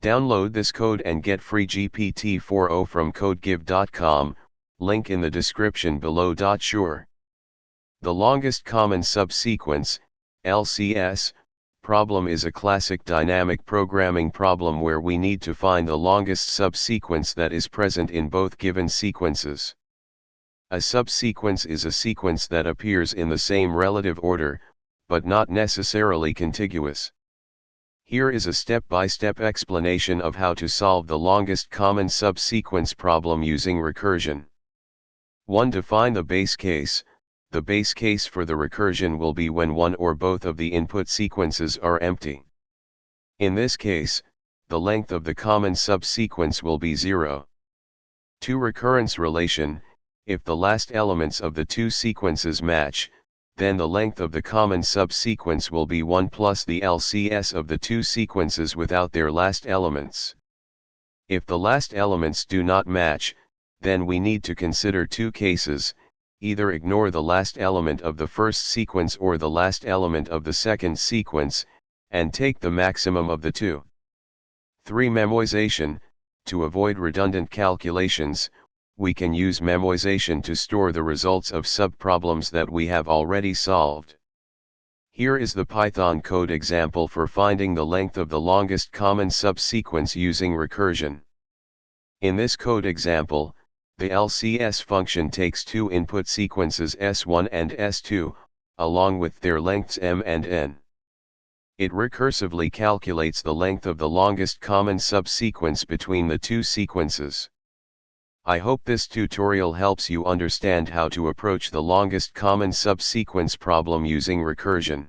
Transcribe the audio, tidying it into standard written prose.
Download this code and get free GPT-4o from codegive.com, link in the description below. Sure. The longest common subsequence, LCS, problem is a classic dynamic programming problem where we need to find the longest subsequence that is present in both given sequences. A subsequence is a sequence that appears in the same relative order, but not necessarily contiguous. Here is a step-by-step explanation of how to solve the longest common subsequence problem using recursion. 1. Define the base case. The base case for the recursion will be when one or both of the input sequences are empty. In this case, the length of the common subsequence will be 0. 2. Recurrence relation. If the last elements of the two sequences match, then the length of the common subsequence will be 1 plus the LCS of the two sequences without their last elements. If the last elements do not match, then we need to consider two cases: either ignore the last element of the first sequence or the last element of the second sequence, and take the maximum of the two. 3. Memoization. To avoid redundant calculations, we can use memoization to store the results of subproblems that we have already solved. Here is the Python code example for finding the length of the longest common subsequence using recursion. In this code example, the LCS function takes two input sequences S1 and S2, along with their lengths m and n. It recursively calculates the length of the longest common subsequence between the two sequences. I hope this tutorial helps you understand how to approach the longest common subsequence problem using recursion.